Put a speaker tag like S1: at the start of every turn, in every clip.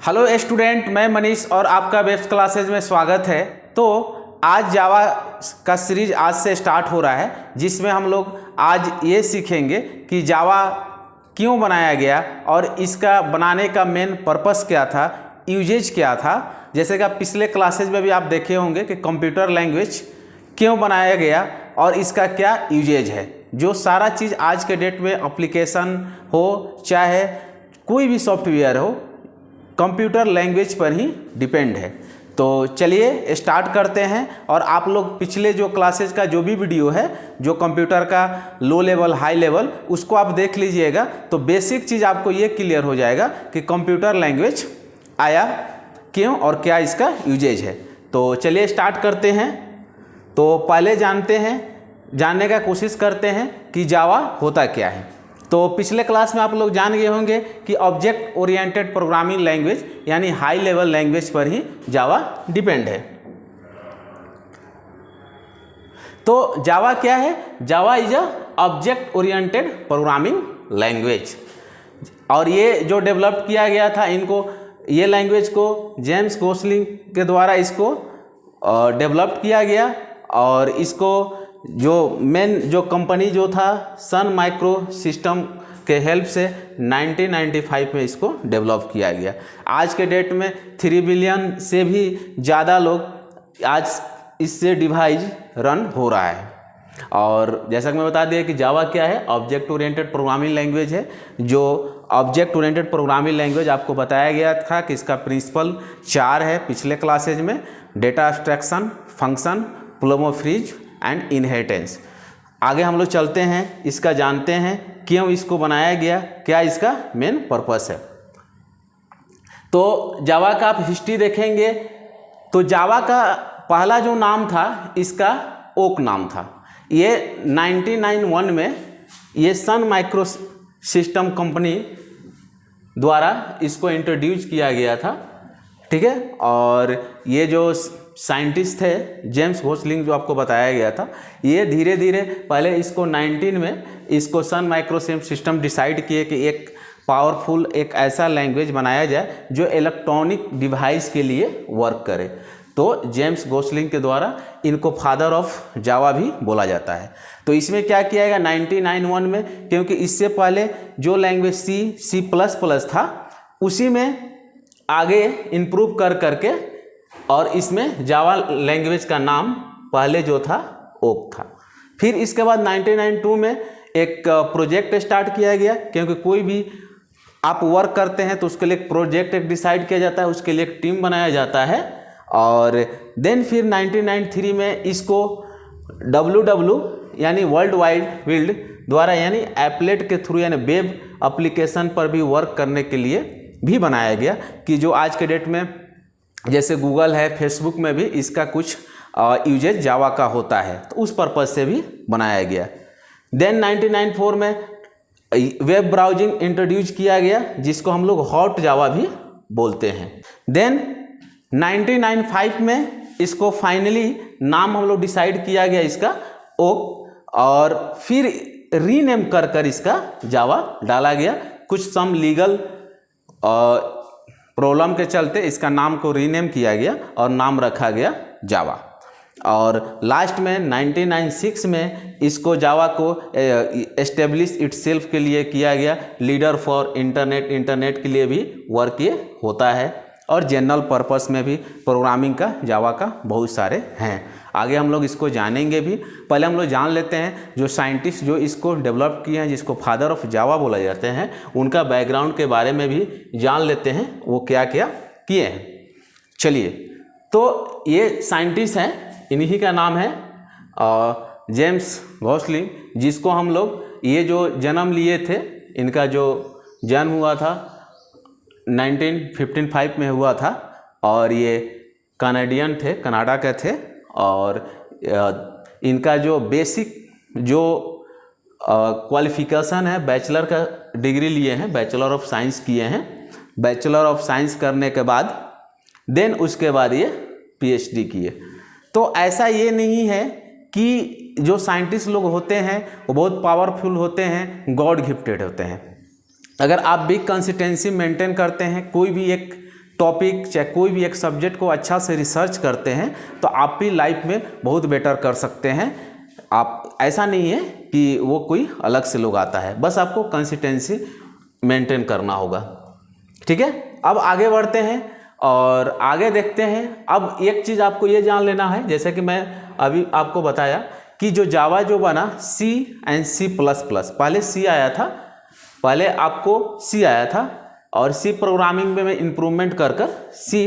S1: Hello student, मैं मनीष और आपका वेब क्लासेज में स्वागत है। तो आज जावा का सीरीज आज से स्टार्ट हो रहा है, जिसमें हम लोग आज ये सीखेंगे कि जावा क्यों बनाया गया और इसका बनाने का मेन पर्पस क्या था, यूजेज क्या था। जैसे कि आप पिछले क्लासेज में भी आप देखे होंगे कि कंप्यूटर लैंग्वेज क्यों बनाया गया और इसका क्या यूजेज है। जो सारा चीज़ आज के डेट में एप्लीकेशन हो चाहे कोई भी सॉफ्टवेयर हो, कंप्यूटर लैंग्वेज पर ही डिपेंड है। तो चलिए स्टार्ट करते हैं। और आप लोग पिछले जो क्लासेज का जो भी वीडियो है, जो कंप्यूटर का लो लेवल हाई लेवल, उसको आप देख लीजिएगा तो बेसिक चीज़ आपको ये क्लियर हो जाएगा कि कंप्यूटर लैंग्वेज आया क्यों और क्या इसका यूजेज है। तो चलिए स्टार्ट करते हैं। तो पहले जानने का कोशिश करते हैं कि जावा होता क्या है। तो पिछले क्लास में आप लोग जान गए होंगे कि ऑब्जेक्ट ओरिएंटेड प्रोग्रामिंग लैंग्वेज यानी हाई लेवल लैंग्वेज पर ही जावा डिपेंड है। तो जावा क्या है? Java is a object oriented programming language. और ये जो डेवलप किया गया था, ये लैंग्वेज को जेम्स गोसलिंग के द्वारा इसको डेवलप किया गया। और इसको जो कंपनी जो था सन माइक्रो सिस्टम के हेल्प से 1995 में इसको डेवलप किया गया। आज के डेट में 3 बिलियन से भी ज़्यादा लोग आज इससे डिवाइस रन हो रहा है। और जैसा कि मैं बता दिया कि जावा क्या है, ऑब्जेक्ट ओरिएंटेड प्रोग्रामिंग लैंग्वेज है। जो ऑब्जेक्ट ओरिएंटेड प्रोग्रामिंग लैंग्वेज आपको बताया गया था कि इसका प्रिंसिपल 4 है पिछले क्लासेज में: data abstraction, function, polymorphism and inheritance. आगे हम लोग चलते हैं, इसका जानते हैं क्यों इसको बनाया गया, क्या इसका मेन पर्पस है। तो जावा का आप हिस्ट्री देखेंगे तो जावा का पहला जो नाम था, इसका ओक नाम था। ये 1991 में ये सन माइक्रो सिस्टम कंपनी द्वारा इसको इंट्रोड्यूस किया गया था, ठीक है। और ये जो साइंटिस्ट थे जेम्स गोसलिंग, जो आपको बताया गया था, ये धीरे धीरे पहले इसको 19 में इसको सन माइक्रो सिस्टम डिसाइड किए कि एक पावरफुल एक ऐसा लैंग्वेज बनाया जाए जो इलेक्ट्रॉनिक डिवाइस के लिए वर्क करे। तो जेम्स गोसलिंग के द्वारा इनको फादर ऑफ जावा भी बोला जाता है। तो इसमें क्या किया गया 1991 में, क्योंकि इससे पहले जो लैंग्वेज C++ था, उसी में आगे इम्प्रूव करके और इसमें जावा लैंग्वेज का नाम पहले जो था ओक था। फिर इसके बाद 1992 में एक प्रोजेक्ट स्टार्ट किया गया, क्योंकि कोई भी आप वर्क करते हैं तो उसके लिए एक प्रोजेक्ट डिसाइड किया जाता है, उसके लिए एक टीम बनाया जाता है। और देन फिर 1993 में इसको WW यानी वर्ल्ड वाइड वेब द्वारा यानी एप्लेट के थ्रू यानी वेब एप्लीकेशन पर भी वर्क करने के लिए भी बनाया गया, कि जो आज के डेट में जैसे गूगल है, फेसबुक में भी इसका कुछ यूजेज जावा का होता है, तो उस पर्पज से भी बनाया गया। देन 1994 में वेब ब्राउजिंग इंट्रोड्यूस किया गया, जिसको हम लोग हॉट जावा भी बोलते हैं। देन 1995 में इसको फाइनली नाम हम लोग डिसाइड किया गया इसका ओक, और फिर रीनेम कर इसका जावा डाला गया। कुछ सम लीगल प्रॉब्लम के चलते इसका नाम को रीनेम किया गया और नाम रखा गया जावा। और लास्ट में 1996 में इसको जावा को एस्टेब्लिश इटसेल्फ के लिए किया गया, लीडर फॉर इंटरनेट के लिए भी वर्क ये होता है। और जनरल पर्पस में भी प्रोग्रामिंग का जावा का बहुत सारे हैं। आगे हम लोग इसको जानेंगे भी। पहले हम लोग जान लेते हैं जो साइंटिस्ट जो इसको डेवलप किए हैं, जिसको फादर ऑफ जावा बोला जाते हैं, उनका बैकग्राउंड के बारे में भी जान लेते हैं, वो क्या क्या किए हैं। चलिए, तो ये साइंटिस्ट हैं, इन्हीं का नाम है जेम्स गोसलिंग, जिसको हम लोग ये जो जन्म लिए थे, इनका जो जन्म हुआ था 1955 में हुआ था। और ये कनाडियन थे, कनाडा के थे। और इनका जो बेसिक जो क्वालिफिकेशन है, बैचलर का डिग्री लिए हैं, बैचलर ऑफ साइंस किए हैं। बैचलर ऑफ साइंस करने के बाद देन उसके बाद ये PhD किए। तो ऐसा ये नहीं है कि जो साइंटिस्ट लोग होते हैं वो बहुत पावरफुल होते हैं, गॉड गिफ्टेड होते हैं। अगर आप बिग कंसिस्टेंसी मेंटेन करते हैं, कोई भी एक टॉपिक चाहे कोई भी एक सब्जेक्ट को अच्छा से रिसर्च करते हैं तो आप भी लाइफ में बहुत बेटर कर सकते हैं। आप ऐसा नहीं है कि वो कोई अलग से लोग आता है, बस आपको कंसिस्टेंसी मेंटेन करना होगा। ठीक है, अब आगे बढ़ते हैं और आगे देखते हैं। अब एक चीज़ आपको ये जान लेना है, जैसे कि मैं अभी आपको बताया कि जो जावा जो बना C एंड C++, पहले C आया था, पहले आपको C आया था और C प्रोग्रामिंग में इम्प्रूवमेंट कर कर C++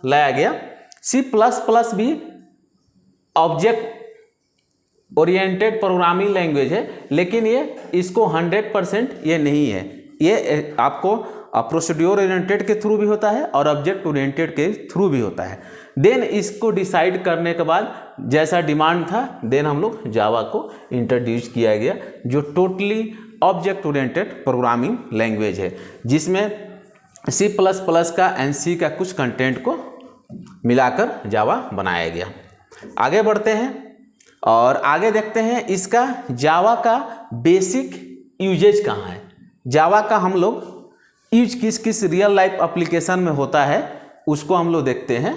S1: लाया गया। C++ भी ऑब्जेक्ट ओरिएंटेड प्रोग्रामिंग लैंग्वेज है, लेकिन ये इसको 100% ये नहीं है। ये आपको प्रोसीड्यूर ओरिएंटेड के थ्रू भी होता है और ऑब्जेक्ट ओरिएंटेड के थ्रू भी होता है। देन इसको डिसाइड करने के बाद जैसा डिमांड था, देन हम लोग जावा को इंट्रोड्यूस किया गया, जो totally object oriented programming language है, जिसमें C++ का एंड C का कुछ कंटेंट को मिलाकर जावा बनाया गया। आगे बढ़ते हैं और आगे देखते हैं इसका जावा का बेसिक यूजेज कहाँ है। जावा का हम लोग यूज किस किस रियल लाइफ एप्लीकेशन में होता है उसको हम लोग देखते हैं।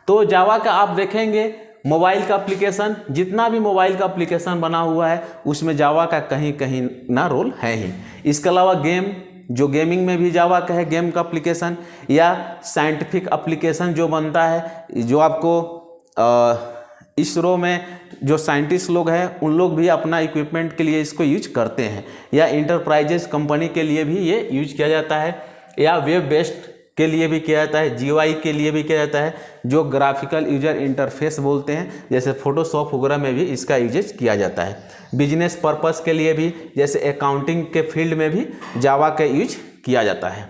S1: तो जावा का आप देखेंगे मोबाइल का एप्लीकेशन, जितना भी मोबाइल का एप्लीकेशन बना हुआ है उसमें जावा का कहीं कहीं ना रोल है ही। इसके अलावा गेम, जो गेमिंग में भी जावा का है गेम का एप्लीकेशन, या साइंटिफिक एप्लीकेशन जो बनता है, जो आपको इसरो में जो साइंटिस्ट लोग हैं उन लोग भी अपना इक्विपमेंट के लिए इसको यूज करते हैं, या इंटरप्राइजेस कंपनी के लिए भी ये यूज किया जाता है, या वेब बेस्ड के लिए भी किया जाता है, GUI के लिए भी किया जाता है, जो ग्राफिकल यूजर इंटरफेस बोलते हैं, जैसे फोटोशॉप वगैरह में भी इसका यूजेज किया जाता है। बिजनेस पर्पस के लिए भी, जैसे अकाउंटिंग के फील्ड में भी जावा का यूज किया जाता है।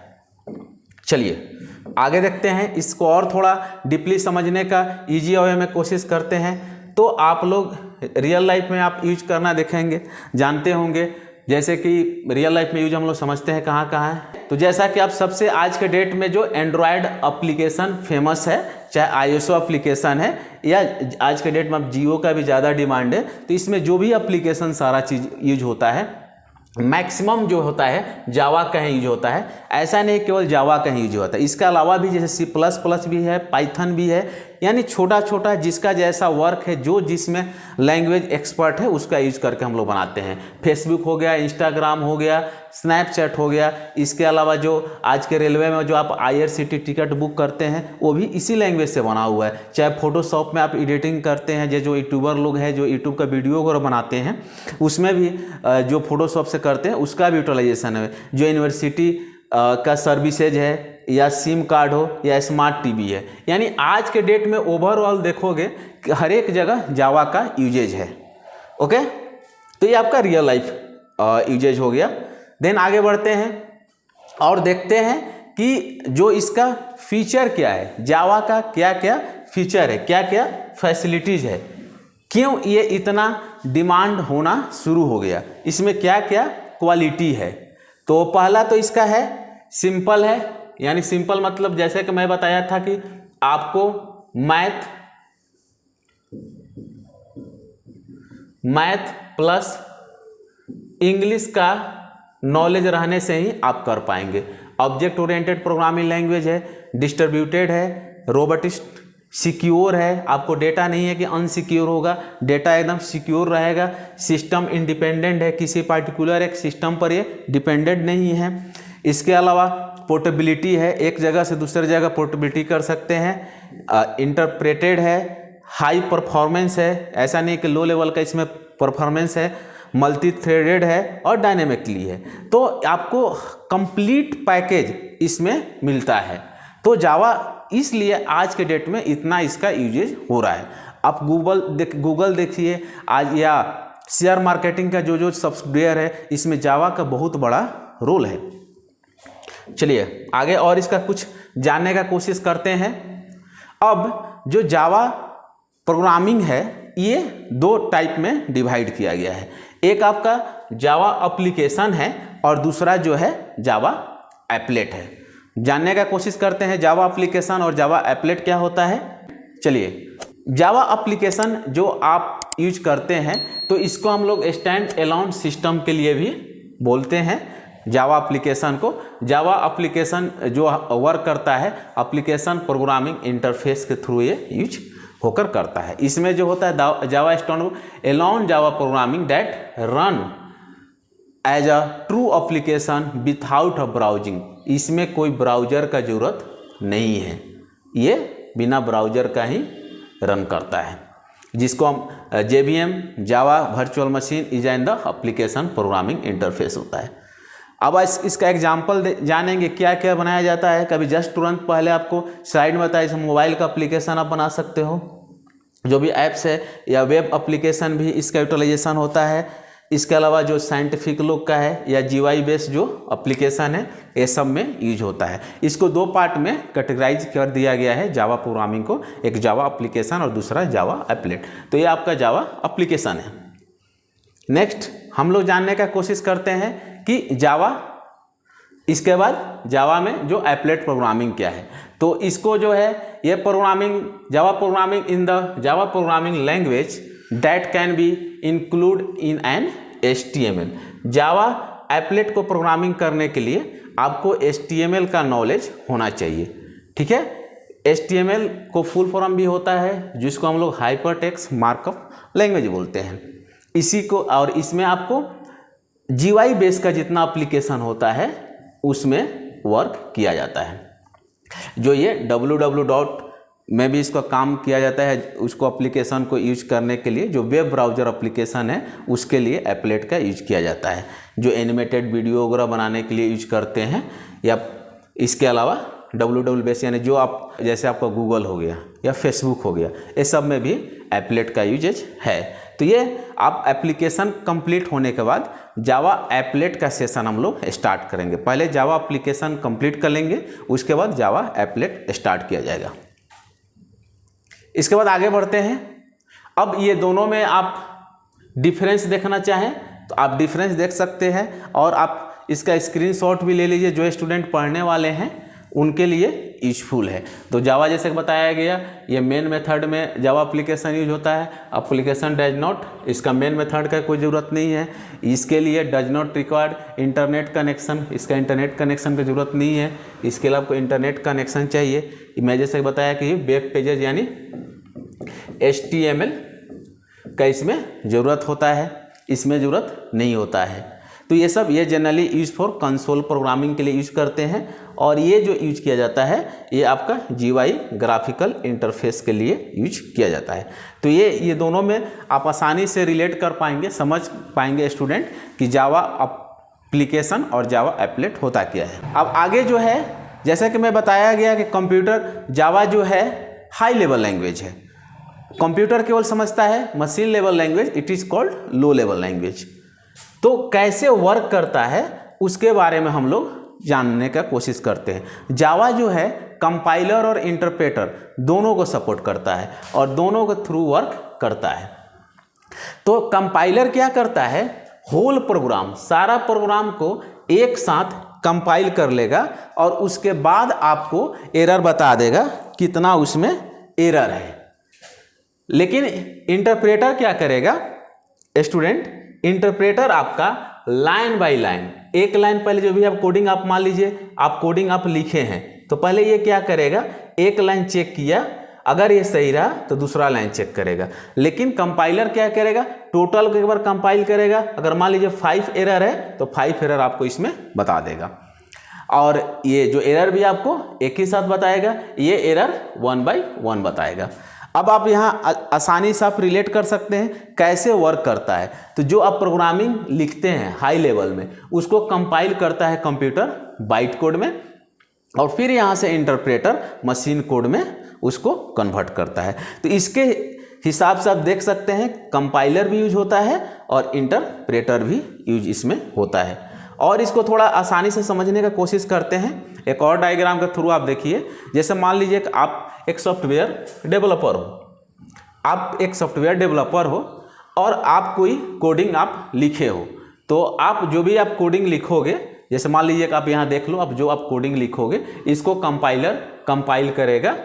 S1: चलिए आगे देखते हैं, इसको और थोड़ा डीपली समझने का ईजी वे में कोशिश करते हैं। तो आप लोग रियल लाइफ में आप यूज करना देखेंगे, जानते होंगे, जैसे कि रियल लाइफ में यूज हम लोग समझते हैं कहाँ कहाँ है। तो जैसा कि आप सबसे आज के डेट में जो एंड्रॉयड एप्लीकेशन फेमस है, चाहे iOS एप्लीकेशन है, या आज के डेट में अब जियो का भी ज़्यादा डिमांड है, तो इसमें जो भी एप्लीकेशन सारा चीज़ यूज होता है, मैक्सिमम जो होता है जावा का ही यूज होता है। ऐसा नहीं केवल जावा का ही यूज होता है, इसके अलावा भी जैसे C++ भी है, पाइथन भी है, यानी छोटा छोटा जिसका जैसा वर्क है, जो जिसमें लैंग्वेज एक्सपर्ट है उसका यूज करके हम लोग बनाते हैं। फेसबुक हो गया, इंस्टाग्राम हो गया, स्नैपचैट हो गया, इसके अलावा जो आज के रेलवे में जो आप IRCTC टिकट बुक करते हैं वो भी इसी लैंग्वेज से बना हुआ है। चाहे फोटोशॉप में आप एडिटिंग करते हैं, जो यूट्यूबर लोग हैं जो यूट्यूब का वीडियो वगैरह बनाते हैं, उसमें भी जो फोटोशॉप से करते हैं उसका भी यूटिलाइजेशन है। जो यूनिवर्सिटी का सर्विसेज है, या सिम कार्ड हो, या स्मार्ट टीवी है, यानी आज के डेट में ओवरऑल देखोगे कि हर एक जगह जावा का यूजेज है। ओके, तो ये आपका रियल लाइफ यूजेज हो गया। देन आगे बढ़ते हैं और देखते हैं कि जो इसका फीचर क्या है, जावा का क्या क्या फीचर है, क्या क्या फैसिलिटीज़ है, क्यों ये इतना डिमांड होना शुरू हो गया, इसमें क्या क्या क्वालिटी है। तो पहला तो इसका है सिंपल है, यानी सिंपल मतलब जैसे कि मैं बताया था कि आपको मैथ प्लस इंग्लिश का नॉलेज रहने से ही आप कर पाएंगे। ऑब्जेक्ट ओरिएंटेड प्रोग्रामिंग लैंग्वेज है, डिस्ट्रीब्यूटेड है, रोबोटिस्ट, सिक्योर है, आपको डेटा नहीं है कि अनसिक्योर होगा, डेटा एकदम सिक्योर रहेगा, सिस्टम इंडिपेंडेंट है, किसी पार्टिकुलर एक सिस्टम पर ये डिपेंडेंट नहीं है। इसके अलावा पोर्टेबिलिटी है, एक जगह से दूसरी जगह पोर्टेबिलिटी कर सकते हैं। इंटरप्रेटेड है, हाई परफॉर्मेंस है, ऐसा नहीं कि लो लेवल का इसमें परफॉर्मेंस है, मल्टी थ्रेडेड है और डायनेमिकली है। तो आपको कंप्लीट पैकेज इसमें मिलता है। तो जावा इसलिए आज के डेट में इतना इसका यूजेज हो रहा है। आप गूगल देखिए आज, या शेयर मार्केटिंग का जो सॉफ्टवेयर है, इसमें जावा का बहुत बड़ा रोल है। चलिए आगे और इसका कुछ जानने का कोशिश करते हैं। अब जो जावा प्रोग्रामिंग है ये दो टाइप में डिवाइड किया गया है। एक आपका जावा एप्लीकेशन है और दूसरा जो है जावा एप्लेट है। जानने का कोशिश करते हैं जावा एप्लीकेशन और जावा एप्लेट क्या होता है। चलिए, जावा एप्लीकेशन जो आप यूज करते हैं तो इसको हम लोग स्टैंड अलोन सिस्टम के लिए भी बोलते हैं। जावा एप्लीकेशन को। जावा एप्लीकेशन जो वर्क करता है एप्लीकेशन प्रोग्रामिंग इंटरफेस के थ्रू ये यूज होकर करता है। इसमें जो होता है Java stand alone Java programming that run as a true application without a browsing. इसमें कोई ब्राउजर का जरूरत नहीं है, ये बिना ब्राउजर का ही रन करता है, जिसको हम JVM Java virtual machine is an the application programming interface होता है। अब इसका एग्जांपल जानेंगे क्या क्या बनाया जाता है। कभी जस्ट तुरंत पहले आपको स्लाइड में बताया, जैसे मोबाइल का एप्लीकेशन आप बना सकते हो, जो भी ऐप्स है, या वेब एप्लीकेशन भी इसका यूटिलाइजेशन होता है। इसके अलावा जो साइंटिफिक लोग का है या GUI बेस्ड जो एप्लीकेशन है, ये सब में यूज होता है। इसको दो पार्ट में कैटेगराइज कर दिया गया है जावा प्रोग्रामिंग को, एक जावा एप्लीकेशन और दूसरा जावा एप्लेट। तो ये आपका जावा एप्लीकेशन है। नेक्स्ट हम लोग जानने का कोशिश करते हैं कि जावा, इसके बाद जावा में जो एप्लेट प्रोग्रामिंग क्या है। तो इसको जो है ये programming, Java programming in the Java programming language that can be include in an HTML। Java applet को प्रोग्रामिंग करने के लिए आपको HTML का नॉलेज होना चाहिए, ठीक है। HTML को फुल फॉर्म भी होता है जिसको हम लोग हाइपरटेक्स्ट मार्कअप लैंग्वेज बोलते हैं। इसी को, और इसमें आपको GUI बेस का जितना एप्लीकेशन होता है उसमें वर्क किया जाता है। जो ये www में भी इसका काम किया जाता है, उसको एप्लीकेशन को यूज करने के लिए जो वेब ब्राउज़र एप्लीकेशन है उसके लिए एप्लेट का यूज किया जाता है, जो एनिमेटेड वीडियो वगैरह बनाने के लिए यूज करते हैं। या इसके अलावा www बेस यानी जो आप, जैसे आपका गूगल हो गया या फेसबुक हो गया, ये सब में भी एप्लेट का यूजेज है। तो ये आप एप्लीकेशन कंप्लीट होने के बाद जावा एप्लेट का सेशन हम लोग स्टार्ट करेंगे। पहले जावा एप्लीकेशन कंप्लीट कर लेंगे, उसके बाद जावा एप्लेट स्टार्ट किया जाएगा। इसके बाद आगे बढ़ते हैं। अब ये दोनों में आप डिफरेंस देखना चाहें तो आप डिफरेंस देख सकते हैं, और आप इसका स्क्रीनशॉट भी ले लीजिए। जो स्टूडेंट पढ़ने वाले हैं उनके लिए यूजफुल है। तो जावा जैसे बताया गया, ये मेन मेथड में जावा एप्लीकेशन यूज होता है। एप्लीकेशन डज नॉट, इसका मेन मेथड का कोई ज़रूरत नहीं है। इसके लिए does not required internet connection, इसका इंटरनेट कनेक्शन की ज़रूरत नहीं है। इसके लिए आपको इंटरनेट कनेक्शन चाहिए। मैं जैसे बताया कि वेब पेजेस यानी HTML का इसमें ज़रूरत होता है, इसमें ज़रूरत नहीं होता है। तो ये सब ये generally use for console programming के लिए यूज करते हैं, और ये जो यूज किया जाता है ये आपका GUI ग्राफिकल इंटरफेस के लिए यूज किया जाता है। तो ये दोनों में आप आसानी से रिलेट कर पाएंगे, समझ पाएंगे स्टूडेंट कि जावा एप्लीकेशन और जावा एप्लेट होता क्या है। अब आगे जो है, जैसा कि मैं बताया गया कि कंप्यूटर, जावा जो है हाई लेवल लैंग्वेज है। कंप्यूटर केवल समझता है machine level language, it is called low level language. तो कैसे वर्क करता है उसके बारे में हम लोग जानने का कोशिश करते हैं। जावा जो है कंपाइलर और इंटरप्रेटर दोनों को सपोर्ट करता है और दोनों के थ्रू वर्क करता है। तो कंपाइलर क्या करता है, होल प्रोग्राम, सारा प्रोग्राम को एक साथ कंपाइल कर लेगा और उसके बाद आपको एरर बता देगा कितना उसमें एरर है। लेकिन इंटरप्रेटर क्या करेगा स्टूडेंट, इंटरप्रेटर आपका लाइन बाय लाइन, एक लाइन पहले जो भी आप कोडिंग, आप मान लीजिए आप कोडिंग आप लिखे हैं, तो पहले ये क्या करेगा, एक लाइन चेक किया, अगर ये सही रहा तो दूसरा लाइन चेक करेगा। लेकिन कंपाइलर क्या करेगा, टोटल को एक बार कंपाइल करेगा, अगर मान लीजिए 5 एरर है तो 5 एरर आपको इसमें बता देगा, और ये जो एरर भी आपको एक ही साथ बताएगा, ये एरर 1 बाय 1 बताएगा। अब आप यहाँ आसानी से आप रिलेट कर सकते हैं कैसे वर्क करता है। तो जो आप प्रोग्रामिंग लिखते हैं हाई लेवल में, उसको कंपाइल करता है कंप्यूटर बाइट कोड में, और फिर यहाँ से इंटरप्रेटर मशीन कोड में उसको कन्वर्ट करता है। तो इसके हिसाब से आप देख सकते हैं कंपाइलर भी यूज होता है और इंटरप्रेटर भी यूज इसमें होता है। और इसको थोड़ा आसानी से समझने का कोशिश करते हैं। एक और डायग्राम के थ्रू आप देखिए, जैसे मान लीजिए कि आप एक सॉफ्टवेयर डेवलपर हो, आप एक सॉफ्टवेयर डेवलपर हो और आप कोई कोडिंग आप लिखे हो, तो आप जो भी आप कोडिंग लिखोगे, जैसे मान लीजिए कि आप यहाँ देख लो, आप जो आप कोडिंग लिखोगे इसको कंपाइलर कंपाइल करेगा,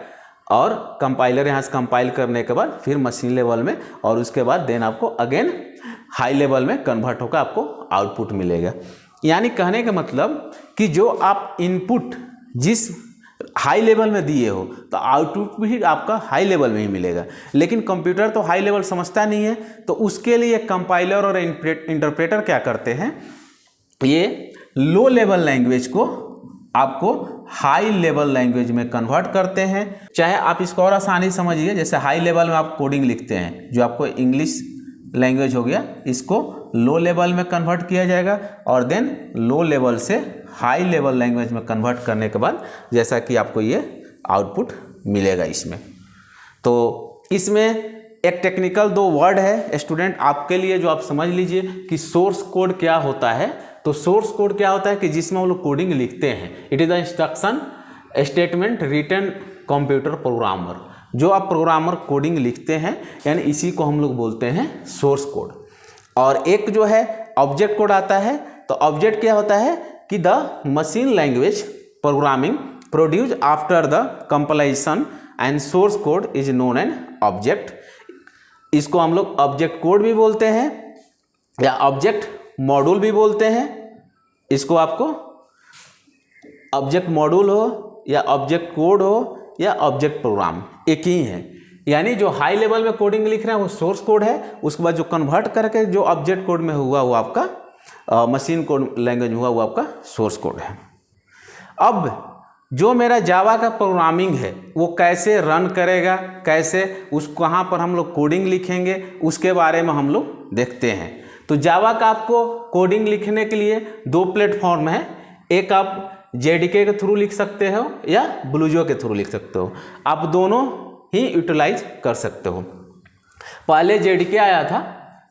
S1: और कंपाइलर यहाँ से कंपाइल करने के बाद फिर मशीन लेवल में, और उसके बाद देन आपको अगेन हाई लेवल में कन्वर्ट होकर आपको आउटपुट मिलेगा। यानी कहने का मतलब कि जो आप इनपुट जिस हाई लेवल में दिए हो तो आउटपुट भी आपका हाई लेवल में ही मिलेगा, लेकिन कंप्यूटर तो हाई लेवल समझता नहीं है, तो उसके लिए कंपाइलर और इंटरप्रेटर क्या करते हैं, ये लो लेवल लैंग्वेज को आपको हाई लेवल लैंग्वेज में कन्वर्ट करते हैं। चाहे आप इसको और आसानी समझिए, जैसे हाई लेवल में आप कोडिंग लिखते हैं, जो आपको इंग्लिश लैंग्वेज हो गया, इसको लो लेवल में कन्वर्ट किया जाएगा और देन लो लेवल से हाई लेवल लैंग्वेज में कन्वर्ट करने के बाद जैसा कि आपको ये आउटपुट मिलेगा इसमें। तो इसमें एक टेक्निकल 2 वर्ड है स्टूडेंट आपके लिए, जो आप समझ लीजिए कि सोर्स कोड क्या होता है। तो सोर्स कोड क्या होता है कि जिसमें हम लोग कोडिंग लिखते हैं, it is the instruction statement written computer programmer, जो आप प्रोग्रामर कोडिंग लिखते हैं, यानी इसी को हम लोग बोलते हैं सोर्स कोड। और एक जो है ऑब्जेक्ट कोड आता है। तो ऑब्जेक्ट क्या होता है कि the machine language programming produce after the compilation and source code is known an object. इसको हम लोग ऑब्जेक्ट कोड भी बोलते हैं या ऑब्जेक्ट मॉड्यूल भी बोलते हैं। इसको आपको ऑब्जेक्ट मॉड्यूल हो या ऑब्जेक्ट कोड हो या ऑब्जेक्ट प्रोग्राम, एक ही है। यानी जो हाई लेवल में कोडिंग लिख रहे हैं वो सोर्स कोड है, उसके बाद जो कन्वर्ट करके जो ऑब्जेक्ट कोड में हुआ वो आपका मशीन कोड लैंग्वेज में हुआ वो आपका सोर्स कोड है। अब जो मेरा जावा का प्रोग्रामिंग है वो कैसे रन करेगा, कैसे कहाँ पर हम लोग कोडिंग लिखेंगे, उसके बारे में हम लोग देखते हैं। तो जावा का आपको कोडिंग लिखने के लिए 2 प्लेटफॉर्म है। एक आप जेडीके के थ्रू लिख सकते हो या ब्लूजो के थ्रू लिख सकते हो, आप दोनों ही यूटिलाइज कर सकते हो। पहले जेडीके आया था,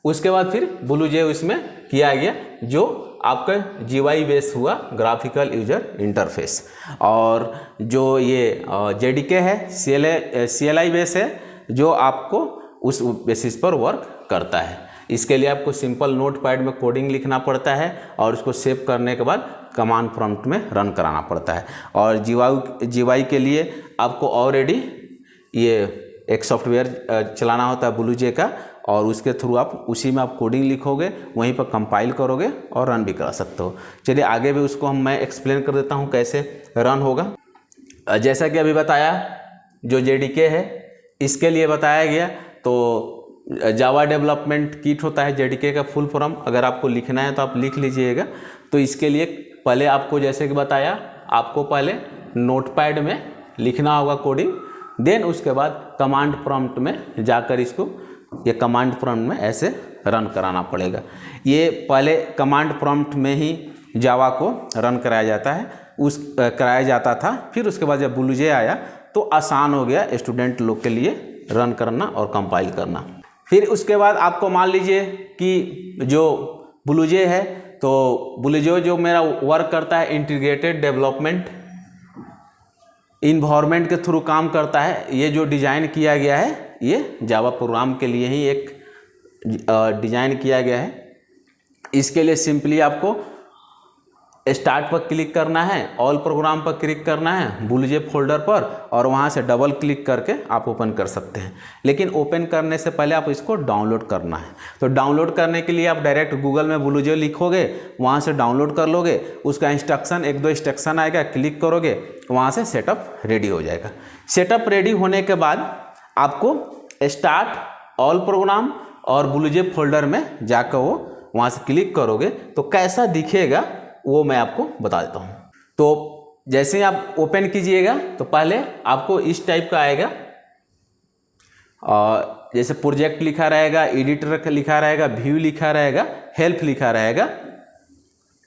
S1: उसके बाद फिर ब्लूजो इसमें किया गया, जो आपका जीवाई बेस हुआ, ग्राफिकल यूजर इंटरफेस। और जो ये जेडीके है सीएलआई बेस है, जो आपको उस बेसिस पर वर्क करता है। इसके लिए आपको सिंपल नोटपैड में कोडिंग लिखना पड़ता है और उसको सेव करने के बाद कमांड प्रॉम्प्ट में रन कराना पड़ता है। और जीवाई के लिए आपको ऑलरेडी ये एक सॉफ्टवेयर चलाना होता है ब्लूजो का, और उसके थ्रू आप उसी में आप कोडिंग लिखोगे, वहीं पर कंपाइल करोगे और रन भी करा सकते हो। चलिए आगे भी उसको मैं एक्सप्लेन कर देता हूँ कैसे रन होगा। जैसा कि अभी बताया, जो जेडीके है इसके लिए बताया गया, तो जावा डेवलपमेंट किट होता है जेडीके का फुल फॉर्म। अगर आपको लिखना है तो आप लिख लीजिएगा। तो इसके लिए पहले आपको, जैसे कि बताया, आपको पहले नोटपैड में लिखना होगा कोडिंग, देन उसके बाद कमांड प्रॉम्प्ट में जाकर इसको ये कमांड प्रॉम्प्ट में ऐसे रन कराना पड़ेगा। ये पहले कमांड प्रॉम्प्ट में ही जावा को रन कराया जाता था। फिर उसके बाद जब ब्लूजो आया तो आसान हो गया स्टूडेंट लोग के लिए रन करना और कंपाइल करना। फिर उसके बाद आपको मान लीजिए कि जो ब्लूजो है, तो ब्लूजो जो मेरा वर्क करता है इंटीग्रेटेड डेवलपमेंट इन्वायरमेंट के थ्रू काम करता है। ये जो डिज़ाइन किया गया है ये जावा प्रोग्राम के लिए ही एक डिज़ाइन किया गया है। इसके लिए सिंपली आपको स्टार्ट पर क्लिक करना है, ऑल प्रोग्राम पर क्लिक करना है ब्लूजो फोल्डर पर, और वहाँ से डबल क्लिक करके आप ओपन कर सकते हैं। लेकिन ओपन करने से पहले आप इसको डाउनलोड करना है। तो डाउनलोड करने के लिए आप डायरेक्ट गूगल में ब्लूजो लिखोगे, वहाँ से डाउनलोड कर लोगे। उसका इंस्ट्रक्शन 1-2 इंस्ट्रक्शन आएगा, क्लिक करोगे, वहाँ से सेटअप रेडी हो जाएगा। सेटअप रेडी होने के बाद आपको स्टार्ट, ऑल प्रोग्राम और ब्लूजो फोल्डर में जाकर वो वहाँ से क्लिक करोगे तो कैसा दिखेगा वो मैं आपको बता देता हूँ। तो जैसे ही आप ओपन कीजिएगा तो पहले आपको इस टाइप का आएगा, और जैसे प्रोजेक्ट लिखा रहेगा, एडिटर लिखा रहेगा, व्यू लिखा रहेगा, हेल्प लिखा रहेगा।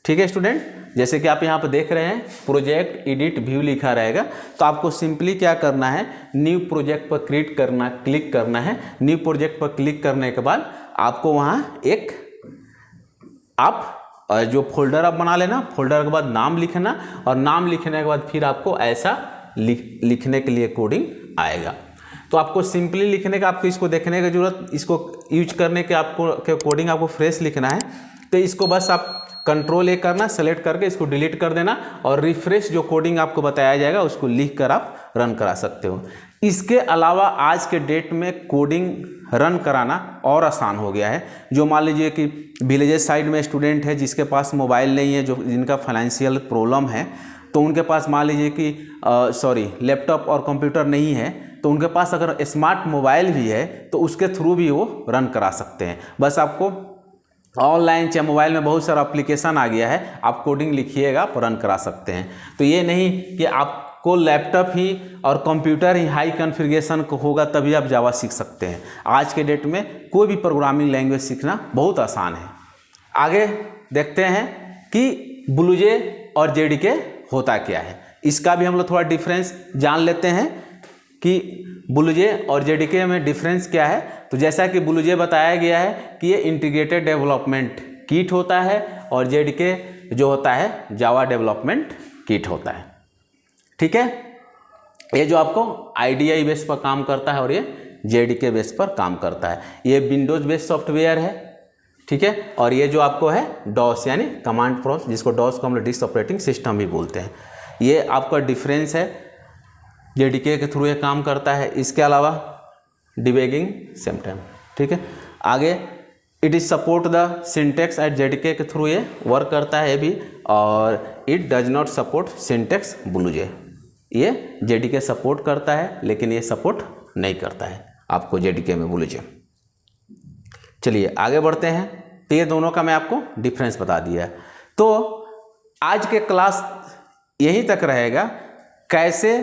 S1: ठीक है स्टूडेंट, जैसे कि आप यहाँ पर देख रहे हैं प्रोजेक्ट, एडिट, व्यू लिखा रहेगा। तो आपको सिंपली क्या करना है, न्यू प्रोजेक्ट पर क्लिक करना है। न्यू प्रोजेक्ट पर क्लिक करने के बाद आपको वहाँ एक आप जो फोल्डर आप बना लेना, फोल्डर के बाद नाम लिखना, और नाम लिखने के बाद फिर आपको ऐसा लिखने के लिए कोडिंग आएगा। तो आपको सिंपली लिखने का, आपको इसको देखने की जरूरत, इसको यूज करने के आपको कोडिंग आपको फ्रेश लिखना है। तो इसको बस आप Ctrl+A करना, सेलेक्ट करके इसको डिलीट कर देना, और रिफ्रेश जो कोडिंग आपको बताया जाएगा उसको लिख कर आप रन करा सकते हो। इसके अलावा आज के डेट में कोडिंग रन कराना और आसान हो गया है। जो मान लीजिए कि विलेजेस साइड में स्टूडेंट है जिसके पास मोबाइल नहीं है, जो जिनका फाइनेंशियल प्रॉब्लम है, तो उनके पास मान लीजिए कि लैपटॉप और कंप्यूटर नहीं है, तो उनके पास अगर स्मार्ट मोबाइल भी है तो उसके थ्रू भी वो रन करा सकते हैं। बस आपको ऑनलाइन चाहे मोबाइल में बहुत सारा एप्लीकेशन आ गया है, आप कोडिंग लिखिएगा आप रन करा सकते हैं। तो ये नहीं कि आपको लैपटॉप ही और कंप्यूटर ही हाई कॉन्फ़िगरेशन को होगा तभी आप जावा सीख सकते हैं। आज के डेट में कोई भी प्रोग्रामिंग लैंग्वेज सीखना बहुत आसान है। आगे देखते हैं कि ब्लूजे और जेडीके होता क्या है, इसका भी हम लोग थोड़ा डिफरेंस जान लेते हैं कि ब्लूजे और जेडीके में डिफरेंस क्या है। तो जैसा कि ब्लूजे बताया गया है कि ये इंटीग्रेटेड डेवलपमेंट किट होता है और जेडीके जो होता है जावा डेवलपमेंट किट होता है। ठीक है, ये जो आपको आईडीई बेस पर काम करता है और ये जेडीके बेस पर काम करता है। ये विंडोज बेस्ड सॉफ्टवेयर है, ठीक है, और ये जो आपको है डॉस यानी कमांड प्रॉम्प्ट, जिसको डॉस को हम लोग डिस्क ऑपरेटिंग सिस्टम भी बोलते हैं। ये आपका डिफरेंस है, जेडीके के थ्रू ये काम करता है। इसके अलावा डिबगिंग सेम टाइम, ठीक है। आगे it is support the syntax at JDK के थ्रू ये वर्क करता है भी, और it does not support syntax BlueJ. ये जेडीके सपोर्ट करता है लेकिन ये सपोर्ट नहीं करता है आपको जेडीके में ब्लूजे। चलिए आगे बढ़ते हैं। तो ये दोनों का मैं आपको डिफरेंस बता दिया। तो आज के क्लास यहीं तक रहेगा, कैसे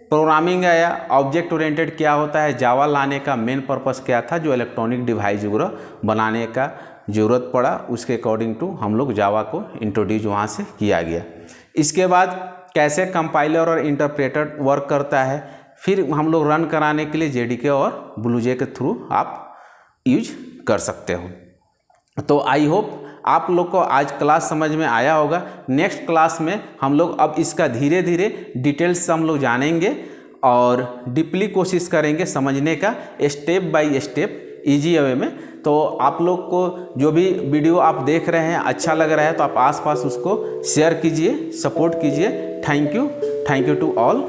S1: प्रोग्रामिंग या ऑब्जेक्ट ओरिएंटेड क्या होता है, जावा लाने का मेन पर्पस क्या था, जो इलेक्ट्रॉनिक डिवाइस वगैरह बनाने का ज़रूरत पड़ा, उसके अकॉर्डिंग टू हम लोग जावा को इंट्रोड्यूस वहाँ से किया गया। इसके बाद कैसे कंपाइलर और इंटरप्रेटर वर्क करता है, फिर हम लोग रन कराने के लिए जेडीके और ब्लूजे के थ्रू आप यूज कर सकते हो। तो आई होप आप लोग को आज क्लास समझ में आया होगा। नेक्स्ट क्लास में हम लोग अब इसका धीरे धीरे डिटेल्स से हम लोग जानेंगे और डीपली कोशिश करेंगे समझने का, step by step easy way में। तो आप लोग को जो भी वीडियो आप देख रहे हैं अच्छा लग रहा है तो आप आसपास उसको शेयर कीजिए, सपोर्ट कीजिए। Thank you to all.